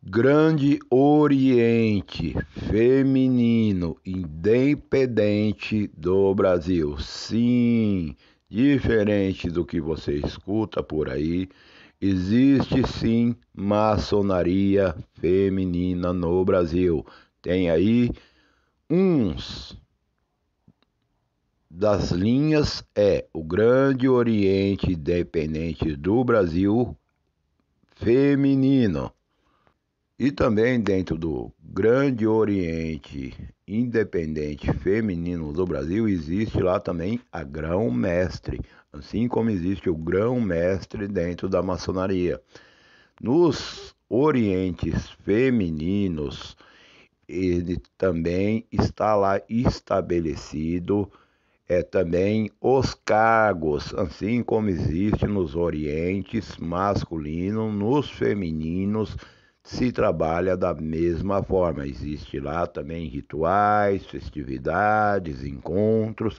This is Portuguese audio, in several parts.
Grande Oriente Feminino Independente do Brasil. Sim, diferente do que você escuta por aí, existe sim maçonaria feminina no Brasil. Tem aí uns das linhas o Grande Oriente Independente do Brasil Feminino. E também dentro do Grande Oriente Independente Feminino do Brasil, existe lá também a Grão-Mestre, assim como existe o Grão-Mestre dentro da maçonaria. Nos Orientes Femininos, ele também está lá estabelecido também os cargos, assim como existe nos orientes masculinos, nos femininos se trabalha da mesma forma. Existe lá também rituais, festividades, encontros,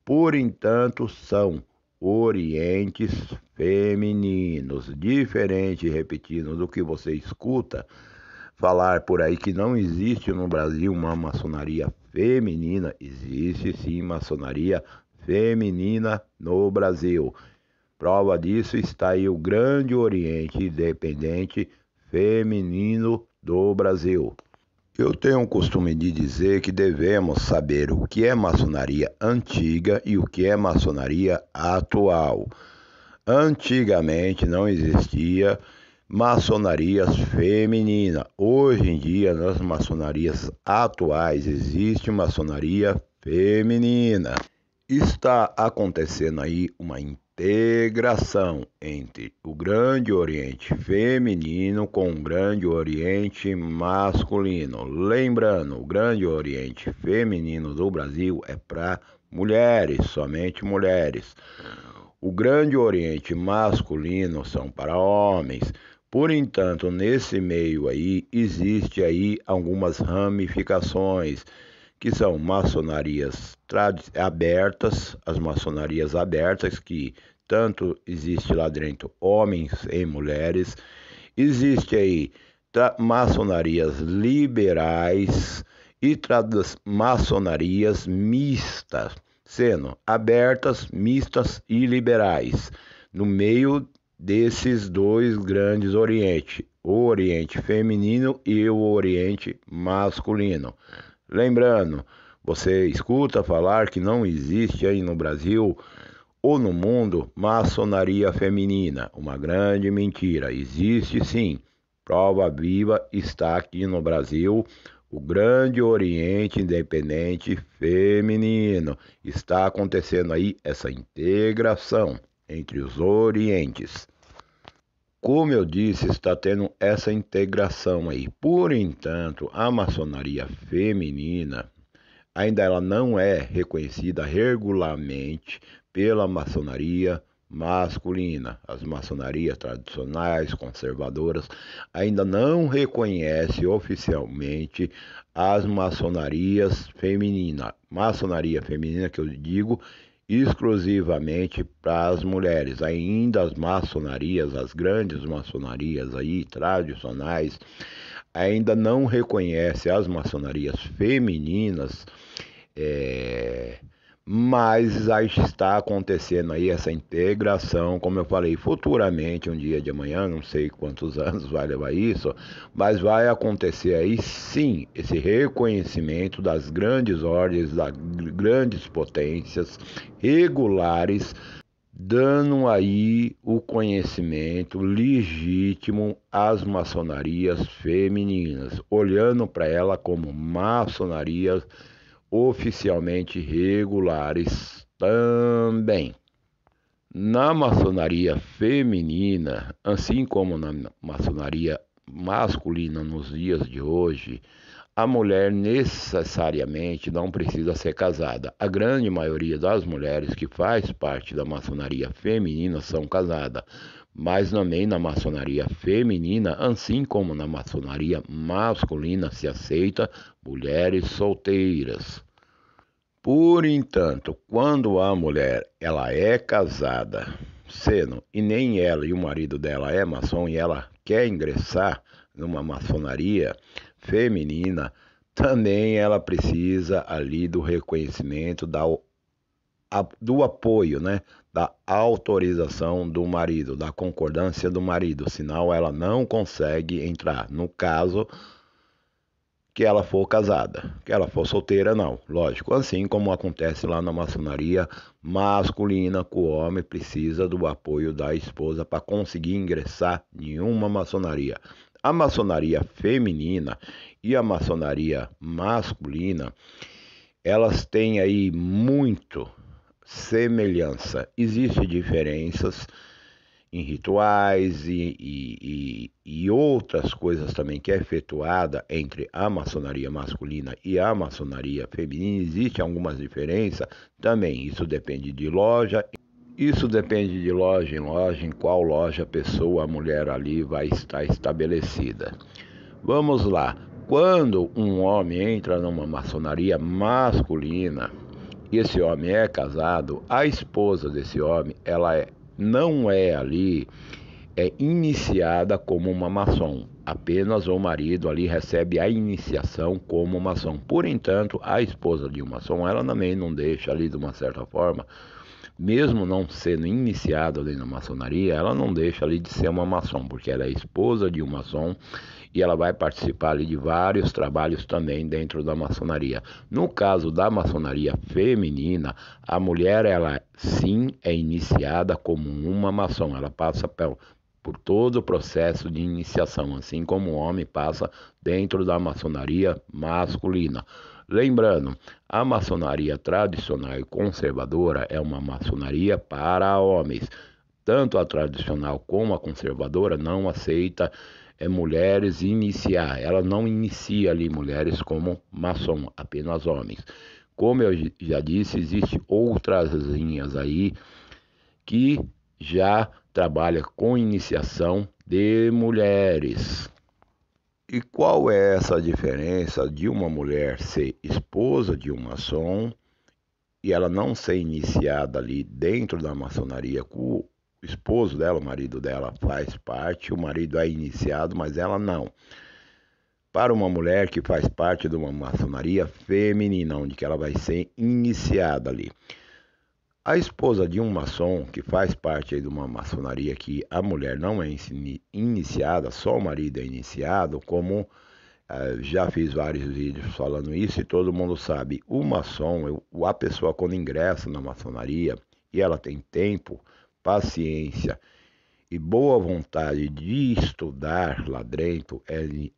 por entanto são orientes femininos, diferente, repetindo, do que você escuta falar por aí que não existe no Brasil uma maçonaria feminina. Existe sim maçonaria feminina no Brasil. Prova disso está aí o Grande Oriente Independente Feminino do Brasil. Eu tenho o costume de dizer que devemos saber o que é maçonaria antiga e o que é maçonaria atual. Antigamente não existia maçonarias feminina. Hoje em dia, nas maçonarias atuais, existe maçonaria feminina. Está acontecendo aí uma integração entre o Grande Oriente feminino com o Grande Oriente masculino. Lembrando, o Grande Oriente feminino do Brasil é para mulheres, somente mulheres. O Grande Oriente masculino são para homens. Por entanto, nesse meio aí, existe aí algumas ramificações, que são maçonarias abertas, as maçonarias abertas, que tanto existe lá dentro homens e mulheres. Existe aí maçonarias liberais e maçonarias mistas, sendo abertas, mistas e liberais. No meio desses dois grandes orientes, o Oriente feminino e o Oriente masculino. Lembrando, você escuta falar que não existe aí no Brasil ou no mundo maçonaria feminina. Uma grande mentira. Existe sim. Prova viva está aqui no Brasil. O Grande Oriente Independente Feminino. Está acontecendo aí essa integração entre os orientes. Como eu disse, está tendo essa integração aí. Por entanto, a maçonaria feminina ainda ela não é reconhecida regularmente pela maçonaria masculina. As maçonarias tradicionais, conservadoras, ainda não reconhecem oficialmente as maçonarias femininas. Maçonaria feminina que eu digo exclusivamente para as mulheres. Ainda as maçonarias, as grandes maçonarias aí tradicionais, ainda não reconhece as maçonarias femininas, mas já está acontecendo aí essa integração, como eu falei, futuramente, um dia de amanhã, não sei quantos anos vai levar isso, mas vai acontecer aí sim, esse reconhecimento das grandes ordens, das grandes potências regulares, dando aí o conhecimento legítimo às maçonarias femininas, olhando para ela como maçonarias oficialmente regulares também. Na maçonaria feminina, assim como na maçonaria masculina nos dias de hoje, a mulher necessariamente não precisa ser casada. A grande maioria das mulheres que faz parte da maçonaria feminina são casadas, mas também na maçonaria feminina, assim como na maçonaria masculina, se aceita mulheres solteiras. Por entanto, quando a mulher ela é casada, sendo e nem ela e o marido dela é maçom e ela quer ingressar numa maçonaria feminina, também ela precisa ali do reconhecimento, do apoio, né? Da autorização do marido, da concordância do marido, senão ela não consegue entrar. No caso que ela for casada, que ela for solteira, não. Lógico, assim como acontece lá na maçonaria masculina, que o homem precisa do apoio da esposa para conseguir ingressar em uma maçonaria. A maçonaria feminina e a maçonaria masculina, elas têm aí muito semelhança. Existem diferenças em rituais e outras coisas também que é efetuada entre a maçonaria masculina e a maçonaria feminina. Existem algumas diferenças também. Isso depende de loja. Isso depende de loja em loja, em qual loja a pessoa, a mulher ali vai estar estabelecida. Vamos lá. Quando um homem entra numa maçonaria masculina, e esse homem é casado, a esposa desse homem, não é ali iniciada como uma maçom. Apenas o marido ali recebe a iniciação como maçom. Por entanto, a esposa de um maçom, ela também não deixa ali de uma certa forma, mesmo não sendo iniciada ali na maçonaria, ela não deixa ali de ser uma maçom, porque ela é esposa de um maçom e ela vai participar ali de vários trabalhos também dentro da maçonaria. No caso da maçonaria feminina, a mulher, ela sim é iniciada como uma maçom, ela passa por todo o processo de iniciação, assim como o homem passa dentro da maçonaria masculina. Lembrando, a maçonaria tradicional e conservadora é uma maçonaria para homens. Tanto a tradicional como a conservadora não aceita mulheres iniciar. Ela não inicia ali mulheres como maçom, apenas homens. Como eu já disse, existem outras linhas aí que já trabalham com iniciação de mulheres. E qual é essa diferença de uma mulher ser esposa de um maçom e ela não ser iniciada ali dentro da maçonaria com o esposo dela, o marido dela faz parte, o marido é iniciado, mas ela não. Para uma mulher que faz parte de uma maçonaria feminina, onde que ela vai ser iniciada ali. A esposa de um maçom que faz parte aí de uma maçonaria que a mulher não é iniciada, só o marido é iniciado, como já fiz vários vídeos falando isso e todo mundo sabe. O maçom, a pessoa quando ingressa na maçonaria e ela tem tempo, paciência e boa vontade de estudar lá dentro,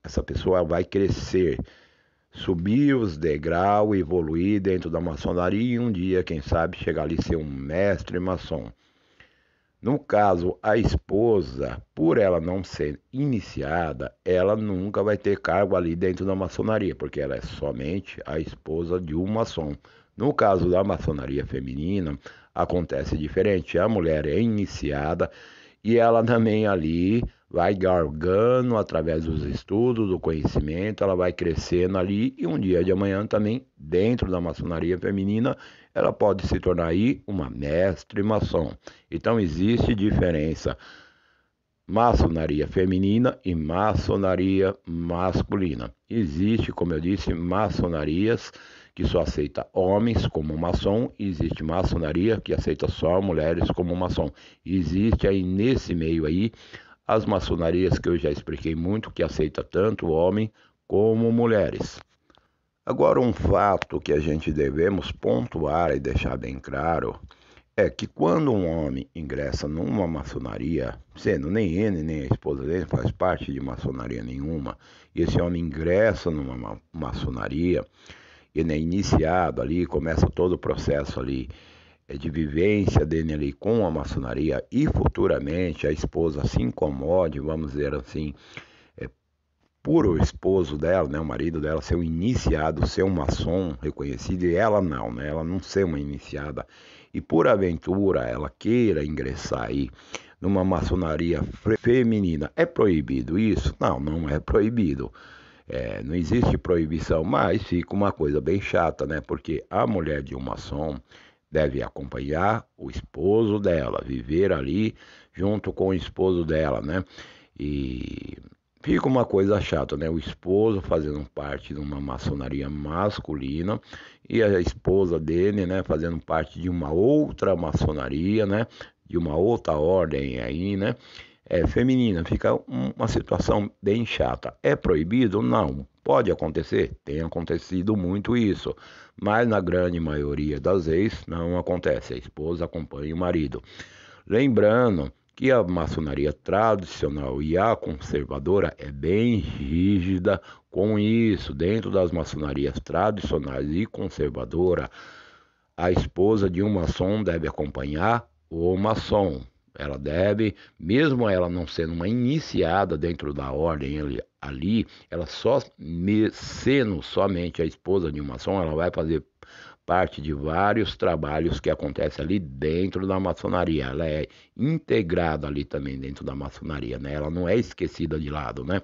essa pessoa vai crescer, subir os degraus, evoluir dentro da maçonaria e um dia, quem sabe, chegar ali e ser um mestre maçom. No caso, a esposa, por ela não ser iniciada, ela nunca vai ter cargo ali dentro da maçonaria, porque ela é somente a esposa de um maçom. No caso da maçonaria feminina, acontece diferente. A mulher é iniciada e ela também ali vai galgando através dos estudos, do conhecimento, ela vai crescendo ali e um dia de amanhã também, dentro da maçonaria feminina, ela pode se tornar aí uma mestre maçom. Então existe diferença maçonaria feminina e maçonaria masculina. Existe, como eu disse, maçonarias que só aceita homens como maçom, e existe maçonaria que aceita só mulheres como maçom. Existe aí nesse meio aí as maçonarias que eu já expliquei muito, que aceita tanto homem como mulheres. Agora, um fato que a gente devemos pontuar e deixar bem claro é que quando um homem ingressa numa maçonaria, sendo nem ele nem a esposa dele faz parte de maçonaria nenhuma, e esse homem ingressa numa maçonaria, ele é iniciado ali, começa todo o processo ali de vivência dele ali com a maçonaria e futuramente a esposa se incomode, vamos dizer assim, por o esposo dela, né, o marido dela ser um iniciado, ser um maçom reconhecido e ela não, né, ela não ser uma iniciada e por aventura ela queira ingressar aí numa maçonaria feminina, é proibido isso? Não, não é proibido. Não existe proibição, mas fica uma coisa bem chata, né? Porque a mulher de um maçom deve acompanhar o esposo dela, viver ali junto com o esposo dela, né? E Fica uma coisa chata, né? O esposo fazendo parte de uma maçonaria masculina e a esposa dele, né, fazendo parte de uma outra maçonaria, né? De uma outra ordem aí, né? Feminina. Fica uma situação bem chata. É proibido? Não. Pode acontecer? Tem acontecido muito isso, mas na grande maioria das vezes não acontece. A esposa acompanha o marido. Lembrando que a maçonaria tradicional e a conservadora é bem rígida com isso. Dentro das maçonarias tradicionais e conservadora, a esposa de um maçom deve acompanhar o maçom. Ela deve, mesmo ela não sendo uma iniciada dentro da ordem ali, ela só sendo somente a esposa de um maçom, ela vai fazer parte de vários trabalhos que acontecem ali dentro da maçonaria. Ela é integrada ali também dentro da maçonaria, né? Ela não é esquecida de lado, né?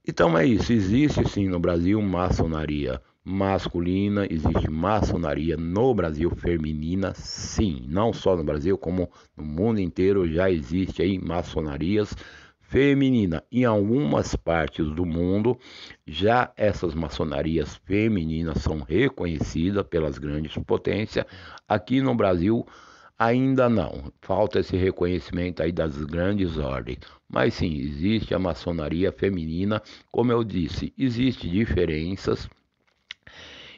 Então é isso, existe sim no Brasil maçonaria masculina, existe maçonaria no Brasil feminina, sim, não só no Brasil, como no mundo inteiro já existe aí maçonarias feminina. Em algumas partes do mundo, já essas maçonarias femininas são reconhecidas pelas grandes potências. Aqui no Brasil, ainda não. Falta esse reconhecimento aí das grandes ordens. Mas sim, existe a maçonaria feminina. Como eu disse, existem diferenças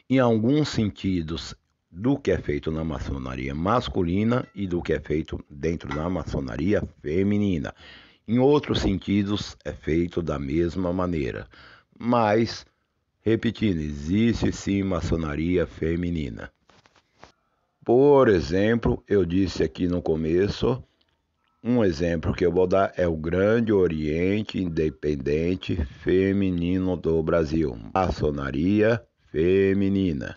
em alguns sentidos do que é feito na maçonaria masculina e do que é feito dentro da maçonaria feminina. Em outros sentidos, é feito da mesma maneira. Mas, repetindo, existe sim maçonaria feminina. Por exemplo, eu disse aqui no começo, um exemplo que eu vou dar é o Grande Oriente Independente Feminino do Brasil, maçonaria feminina.